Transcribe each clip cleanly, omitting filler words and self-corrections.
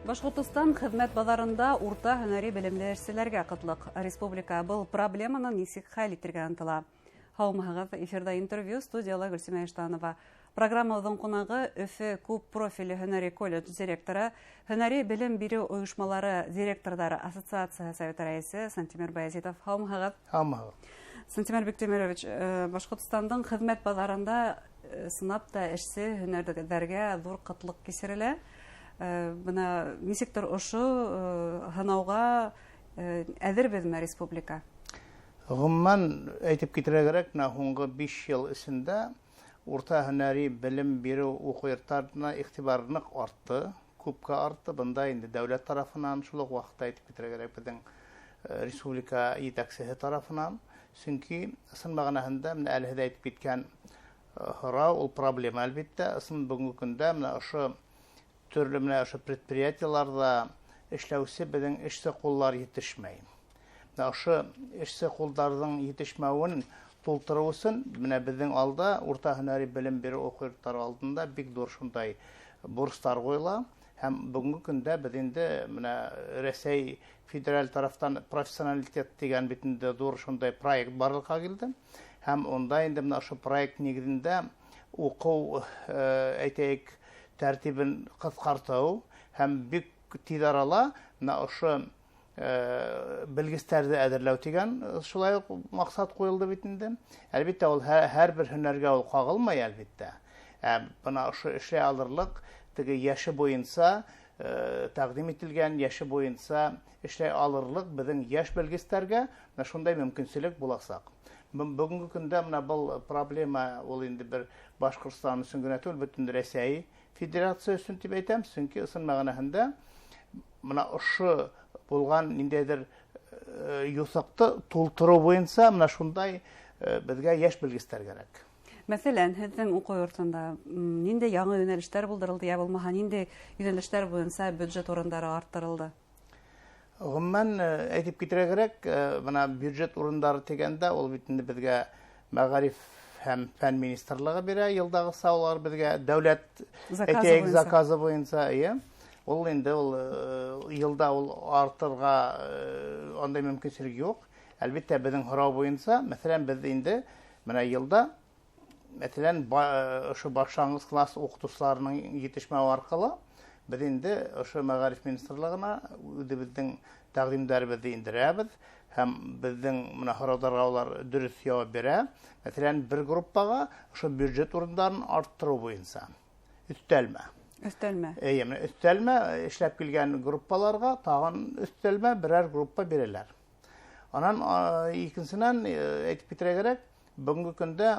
Башкортостан хезмәт базарында урта һөнәри белемле эшчеләргә кытлык. Республика был проблеманы ничек хәл итәргә ынтыла. Һаумыгыз, эфирда интервью, студияла Гөлсемә Иштанова. Программабыздың кунагы Өфе күп профильле һөнәри колледж директоры, һөнәри белем бирү оешмалары директорлары ассоциация советы рәисе Сантимер Баязитов. Һаумыгыз. Һаумыгыз. Сантимер Биктемирович, Башкортостандың хезмәт базарында сынап та эшсе һөнәрдәргә зур кытлык кисерелә. Бына нисектер ошо һынауга әзербезме республика? Гомумән әйтеп китәргә кирәк, соңгы 5 ел эчендә урта һөнәри белем бирү уку йортларына игътибарны артты, күпкә артты. Бында инде дәүләт тарафынан шул ук вакытта әйтеп китәргә кирәк безнең республика итәкчесе тарафынан. Чөнки сын мәгънәһендә менә әле әйтеп киткән һорау ул проблема әлбәттә. Сын бүгенге көндә менә ошо төрле менә ошо предприятиеларда эшләүче безнең эшче куллар җитешмәй. Менә ошо эшче кулларның җитешмәвен тултыру өчен менә безнең алда урта һөнәри белем бирү уку йортлары алдында бик зур шундай бурчлар куела. Һәм бүгенге көндә без инде менә Рәсәй федераль тарафтан профессионалитет дигән бит инде зур шундай проект барлыкка килде. Һәм онда инде менә ошо проект нигезендә уку әйтәйек тәртибен кыскарту һәм бик тиз арала менә ошо белгечләрне әзерләү дигән шулай ук максат куелды бит инде. Әлбәттә ул һәрбер һөнәргә ул кагылмый әлбәттә. Бына ошо эшләй алырлык теге яше буенча тәкъдим ителгән яше буенча эшләй алырлык безнең яшь белгечләргә менә шундай мөмкинчелек буласак. Бүгенге көндә менә бу проблема ул инде бер Башкортстан өчен генә түгел, бөтен Рәсәй Федерация өчен дип әйтәм, чөнки сын мәгънәһендә менә ошо булган ниндәйдер юсакты тултыру буенча менә шундай безгә яшь белгечләр кирәк. Мәсәлән, һезнең уку йортында нинди яңа юнәлешләр булдырылды, я булмаса нинди юнәлешләр буенча бюджет урыннары арттырылды? Гомумән әйтеп китәргә кирәк, менә бюджет урыннары дигәндә ул бит инде безгә Мәгариф һәм фән министрлыгы бирә, елдагы саулар безгә дәүләт заказы буенча, ул инде ул елда ул артырга андай мөмкинчелек юк. Әлбәттә безнең һорау буенча, мәсәлән, без инде менә елда мәсәлән ошо башлангыч класс укытучыларының җитешмәү аркылы без инде ошо Мәгариф министрлыгына үзебезнең тәкъдимнәребезне индерәбез һәм безнең менә һорауларга улар дөрес җавап бирә. Мәсәлән, бер группага ошо бюджет урыннарын арттыру буенча өстәлмә. Өстәлмә эшләп килгән группаларга тагын өстәлмә берәр группа бирәләр. Аннан икенчедән әйтеп китәргә кирәк, бүгенге көндә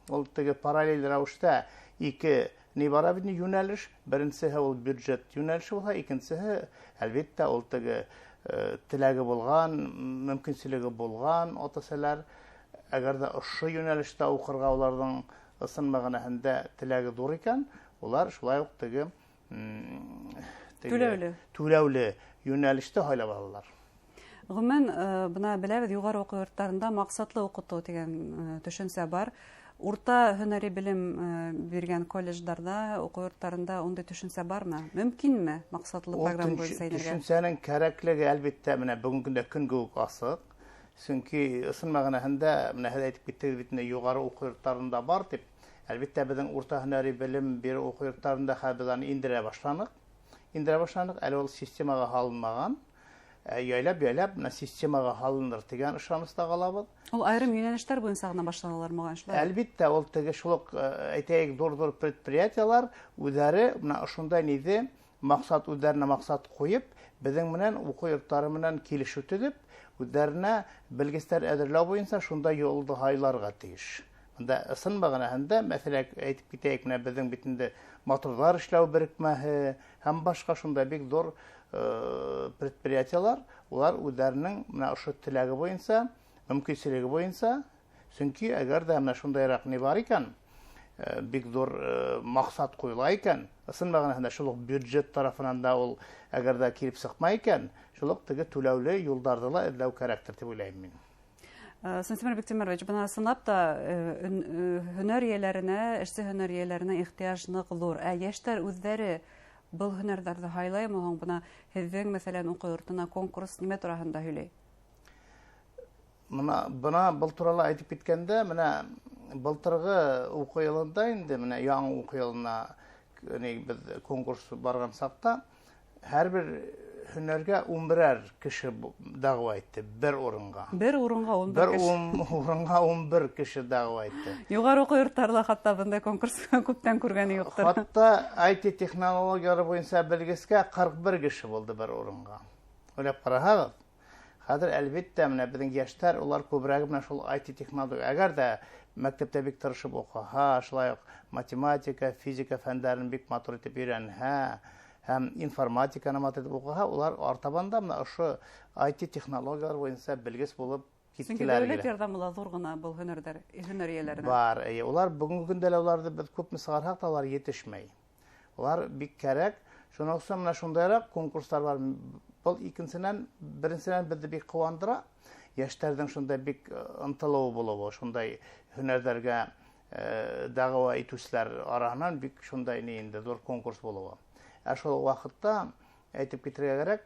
ул теге параллель рәвештә ике нибара бит юнәлеш, беренчесе ул бюджет юнәлеше булса, икенчесе әлбәттә ул теге теләге булган, мөмкинчелеге булган атасалар, әгәр дә ошо юнәлештә укырга уларның сын мәгънәһендә теләге зур икән, улар шулай ук теге түләүле юнәлеште хайлап алалар. Гомумән, бына беләбез, югары уку йортларында максатлы укыту дигән төшенсә бар. Урта һөнәри белем биргән колледжларда, уку йортларында ондай төшенсә бармы? Мөмкинме максатлы программа буенча әйтергә? Төшенсәнең кирәклеге әлбәттә менә бүгенге көндә көнгә үк асык. Чөнки сын мәгънәһендә менә әйтеп киттек бит инде югары уку йортларында бар дип. Әлбәттә безнең урта һөнәри белем бирү уку йортларында хәбәрне индерә башланык. Әле ул системага һалынмаган. Яйлап менә системага һалыныр дигән ышаныста калабыз. Ул айрым юнәлештәр буенча гына башланалар мөгән шулай. Әлбәттә, ул теге шулык әйтәйек зур предприятиялар үзләре менә шундай низе максат үзләренә максат куеп, безнең менән уку йортлары менән килешү төзеп, үзләренә белгечләр әзерләү буенча шундай юлды хайларга тиеш. Монда сын мәгънәһендә, мәсәлән, әйтеп китәйек, менә безнең бит инде моторлар эшләү берекмәһе һәм башка шундай бик зур предприятиялар, улар үзләренең менә ошо теләге буенча, мөмкинчелеге буенча, чөнки әгәр дә менә шундайрак ни бар икән, бик зур максат куела икән, сын мәгънәһендә шул бюджет тарафынан да ул әгәр дә килеп сыкмай икән, шул теге түләүле юлларда ла эзләү кирәктер дип уйлыйм мин. Сантимер Биктемирович, бына сынап та һөнәр ияләренә, эшсе һөнәр ияләренә ихтыяҗ нык зур. Яшьтәр үзләре был һөнәрләрҙе һайлаймы һуң бына һеҙҙең мәсәлән уҡыу йортона конкурс нимә тураһында һөйләй? Бына был турала әйтеп киткәндә, менә былтырғы уҡыу йылында инде, менә яңы уҡыу йылына без конкурс барган саҡта, һәр бер һөнәргә 11 кеше дәғүә итте, бер урынға. Бер урынға 11 кеше. Бер урынға 11 кеше дәғүә итте. Юғары уҡыу йорттарында хатта бындай конкурс күптән күргәне юҡтыр. Хатта IT технологиялары буйынса белгескә 41 кеше булды бер урынға. Уйлап ҡараһағыҙ. Хәҙер әлбиттә менә безнең йәштәр, улар күберәк менә шул IT технология. Әгәр дә мәктәптә бик тырышып уҡыһа, шулай уҡ математика, физика фәндәрен бик матур итеп өйрәнһә, һәм информатиканы матур итеп уҡыһа, улар артабанда менә ошо IT технологиялар буйынса белгес булып Сөнки киткеләр. дәүләт ярҙамы ла ҙур ғына был һөнәр эйәләренә. Бар, улар бүгенге көндә лә уларҙы без күпме сығарһаҡ та улар етешмәй. Улар бик кәрәк. Шуның өсөн менә шундайыраҡ конкурстар бар. Был икенсенән, беренсенән беҙҙе бик ҡыуандыра. Йәштәрҙең шундай бик ынтылыуы булыуы, шундай һөнәрҙәргә дәғүә итеүселәр араһынан бик шундай инде ҙур конкурс булыуы. Ә шул ваҡытта әйтеп китергә кәрәк,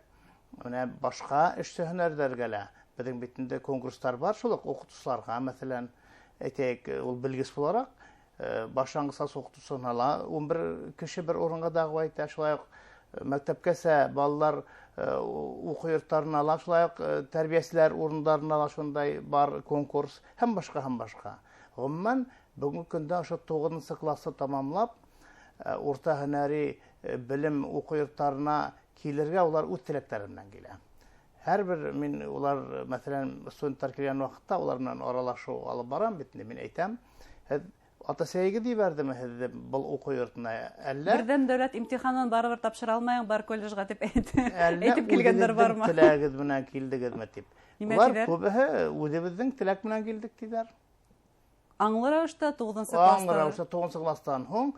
менә башҡа эшсе һөнәрҙәргә лә беҙҙең бит инде конкурстар бар, шул уҡ уҡытыусыларға, мәҫәлән, әйтәйек, ул белгес булараҡ, башланғыс уҡытыусыһына ла 11 кеше бер урынға дәғүә итә, шулай уҡ мәктәпкәсә балалар уҡыу йорттарына ла, шулай уҡ тәрбиәселәр урындарына ла шундай бар конкурс, һәм башҡа, һәм башҡа. Ғөмүмән, бүгенге көндә ошо 9-нчы класты тамамлап, урта һөнәри белем уҡыу йорттарына килергә улар үҙ теләктәре менән килә. Һәр бер мин улар, мәҫәлән, студенттар килгән ваҡытта улар менән аралашыу алып барам бит, мин әйтәм, һеҙ ата-әсәйегеҙ ебәрҙеме һеҙҙе был уҡыу йортона, әллә Берҙән дәүләт имтиханын барыбер тапшыра алмайың, бар колледжға тип әйтеп килгәндәр бармы? Әллә үҙебеҙҙең теләгеҙ менән килдегеҙме тип. Улар күбеһе үҙебеҙҙең теләк менән килдек тиҙәр. Аңлы рәүештә 9-нчы класста. Аңлы рәүештә 9-нчы кластан һуң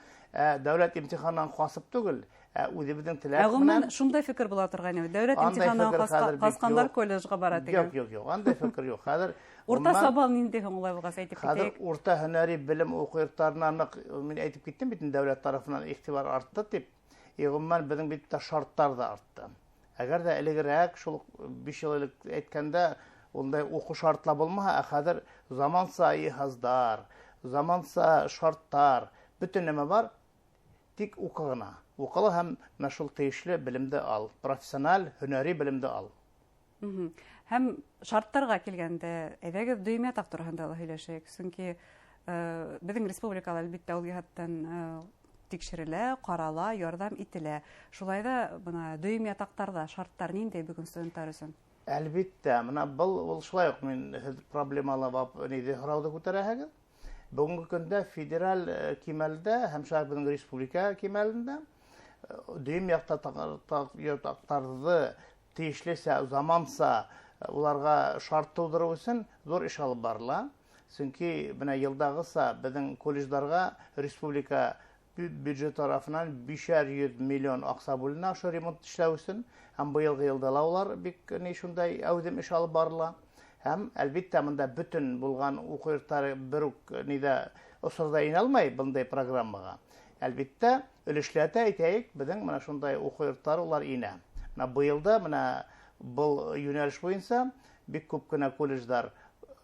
дәүләт имтиханынан ҡасып түгел, үҙебеҙҙең теләк менән. Шундай фекер була торған ине. Дәүләт имтиханынан ҡасҡандар колледжға бара тигән. Юҡ, андай фекер юҡ. Хәҙер урта сабал ниндәй һуң улай булғас әйтеп хәҙер китәйек. урта һөнәри белем уҡыу йорттарына ныҡ, мин әйтеп киттем бит, дәүләт тарафынан иғтибар артты тип. Ғөмүмән беҙҙең бит шарттар ҙа артты. Әгәр дә элегерәк, шул 5 йыл элек әйткәндә, ундай уҡыу шартлар булмаһа, хәҙер заманса йыһаздар, заманса шарттар, бөтөн нәмә бар, тик уҡы ғына. Уҡыла һәм менә шул тейешле белемде ал, профессиональ, һөнәри белемде ал. Һәм шарттарға килгәндә, әйҙәгеҙ дөймә таҡ тураһында ла һөйләшәйек. Сөнки беҙҙең республикала әлбиттә ул йәһәттән тикшерелә, ҡарала, ярҙам ителә. Шулай ҙа бына дөймә таҡтарҙа шарттар ниндәй бөгөн студенттар өсөн? Әлбиттә, менә был шулай уҡ мин һеҙ проблемалы һорауҙы күтәрәһегеҙ. Бүгенге көндә федераль кимәлдә һәм шулай беҙҙең республика кимәлендә дөйөм яҡтарҙы тейешлесә, заманса уларға шарт тыуҙырыу өсөн ҙур эш алып барыла. Сөнки менә йылдағыса беҙҙең колледждарға республика бюджет тарафынан 500 миллион аҡса бүленә ошо ремонт эшләү өсөн. Һәм быйылғы йылда ла улар бик шундай әүҙем эш алып барыла. Һәм әлбиттә мында бөтөн булған уҡыу йорттары бер үк осорҙа инә алмай бындай программаға. Әлбиттә, өлөшләтә әйтәйек, беҙҙең менә шундай уҡыу йорттары улар инә. Менә быйылда менә был йүнәлеш буйынса бик күп кенә колледждар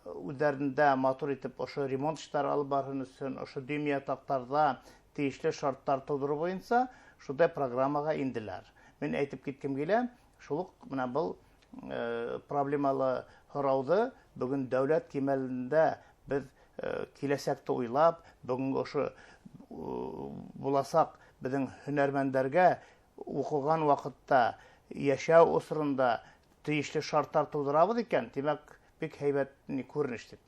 үҙҙәрендә матур итеп ошо ремонт эштәре алып барһын өсөн, ошо дөйөм ятаҡтарҙа тейешле шарттар тыуҙырыу буйынса шундай программаға инделәр. Мин әйтеп киткем килә, шул уҡ менә был проблемалы һорауҙы бөгөн дәүләт кимәлендә беҙ киләсәкте уйлап, бөгөнгө ошо буласаҡ беҙҙең һөнәрмәндәргә уҡыған ваҡытта йәшәү осоронда тейешле шарттар тыуҙырабыҙ икән, тимәк, бик һәйбәт күренеш тип.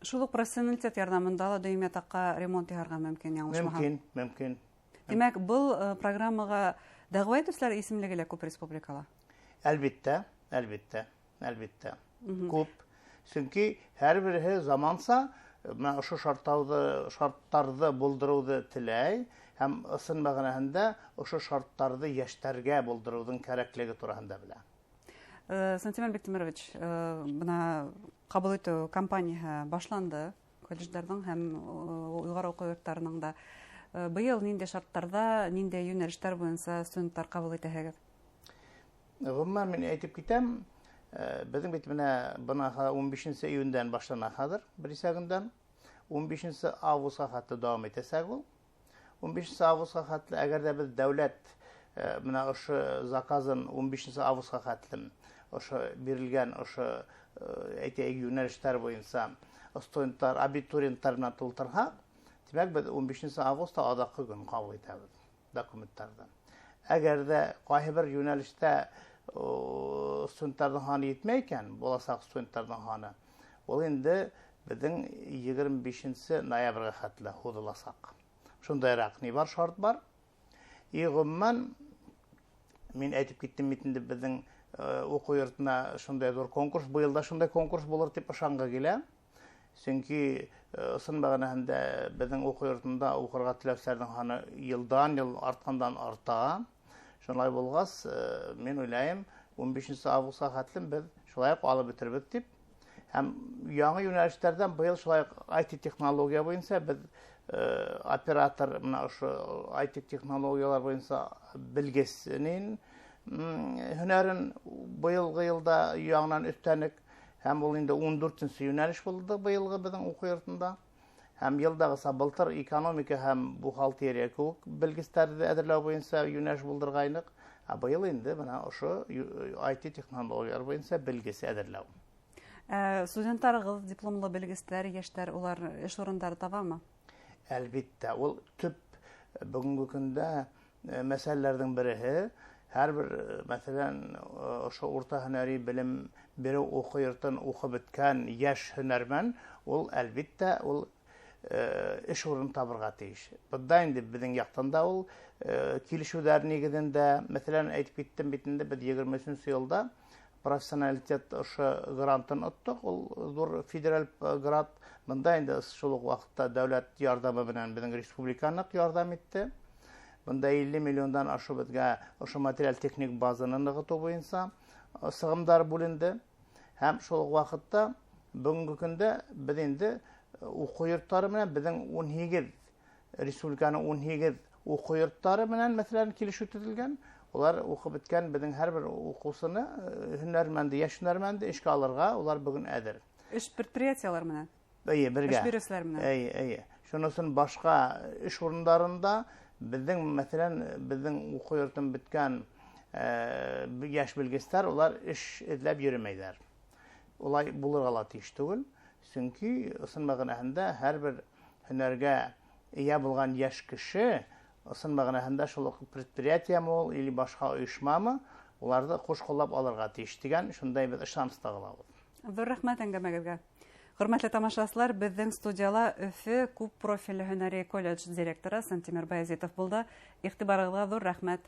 Шул уҡ профессионалитет ярҙамында ла дөйөм ятаҡҡа ремонт яһарға мөмкин, яңылышмаһам. Мөмкин. Димәк, был программаға дәғүә итеүселәр исемлеге лә күп республикала? Әлбиттә. Күп. Сөнки һәр береһе заманса ошо шарттарҙы булдырыуҙы теләй, һәм ысын мәғәнәһендә ошо шарттарҙы йәштәргә булдырыуҙың кәрәклеге тураһында белә. Сантимер Биктимирович, бына ҡабул итеү кампанияһы башланды колледждарҙың һәм юғары уҡыу йорттарының да. Быел нинди шарттарда, нинди юнәлештәр буенча студентлар кабул итәһегез? Гомумән мин әйтеп китәм, безнең бит менә бына 15 июньдән башлана хәзер, беренче көндән 15 августка хәтле дәвам итәсәк ул. 15 августка хәтле әгәр дә без дәүләт менә ошо заказын 15 августка хәтле ошо бирелгән ошо әйтәйек юнәлештәр буенча студентлар, абитуриентларны тултырһа, димәк без 15 августта адакы көн кабул итәбез документларны. Әгәр дә кайбер юнәлештә студентларның саны җитмәй икән, буласак студентларның саны, ул инде безнең 25 ноябрьгә хәтле һуҙыласаҡ. Шундайыраҡ ни бар, шарт бар. Гомумән мин әйтеп киттем бит инде безнең уҡыу йортона шундай ҙур конкурс, быйыл да шундай конкурс булыр дип ышанғы килә. Сөнки ысын мәғәнәһендә безнең уҡыу йортонда уҡырға теләүселәрҙең саны йылдан-йыл арткандан арта. Шулай булғас, мин уйлайым, 15 августка хәтле без шулай уҡ алып бөтөрбөҙ дип. Һәм яңы юнәлештәрҙән быйыл шулай IT технология буйынса без оператор менә ошо IT технологиялар буйынса белгеснең һөнәрен быйылғы йылда яңынан өҫтәнек. Һәм ул инде 14-нче юнәлеш булды быйылғы безнең уҡыу йортонда. Һәм йылдағыса былтыр экономика һәм бухгалтерия кеүек белгестәрҙе әҙерләү буйынса юнәлеш булдырғайныҡ. Ә быйыл инде менә ошо IT технологиялар буйынса белгес әҙерләү. Студенттарығыҙ, дипломлы белгестәр, йәштәр, улар эш урындары табамы? Әлбиттә, ул төп бүгенге көндә мәсьәләләрҙең береһе. Һәрбер, мәсәлән, ошо урта һөнәри белем биреү уҡыу йортон уҡып бөткән йәш һөнәрмән, ул әлбиттә ул эш урын табырға тейеш. Бында инде безнең яҡтан да ул килешеүҙәр нигеҙендә, мәсәлән, әйтеп киттем бит инде, без 23 йылда профессионалитет ошо грантын оттоҡ, ул ҙур федераль грант. Бында инде шул уҡ ваҡытта дәүләт ярҙамы менән безнең республиканыҡ ярҙам итте. Бында 50 миллиондан ашу безгә ошо материаль техник базаны нығытыу буйынса сығымдар бүленде. Һәм шул уҡ ваҡытта бүгенге көндә без инде уҡыу йорттары менән безнең 18 республиканың 18 уҡыу йорттары менән мәсәлән килешеү төҙөлгән. Улар уҡып бөткән безнең һәрбер уҡыусыны, һөнәрмәнде, йәш һөнәрмәнде эшкә алырға улар бүген әҙер. Эш предприятиялар менән? Бергә. Эш биреүселәр менән? Шуның өсөн башҡа эш урындарында безнең, мәсәлән, безнең уҡыу йортон бөткән йәш белгестәр, улар эш эҙләп йөрөмәйҙәр. Улай булырға ла тейеш түгел. Сөнки ысын мәғәнәһендә һәрбер һөнәргә эйә булған йәш кеше, ысын мәғәнәһендә шул предприятиямы ул или башҡа ойошмамы, уларҙы ҡуш ҡуллап алырға тейеш дигән шундай бер ышаныста ҡалабыҙ. Ҙур рәхмәт әңгәмәгеҙгә. Хөрмәтле тамашасылар, безнең студияла Өфө күп профилле һөнәри колледж директоры Сантимер Баязитов булды. Иғтибарығыҙға ҙур рәхмәт.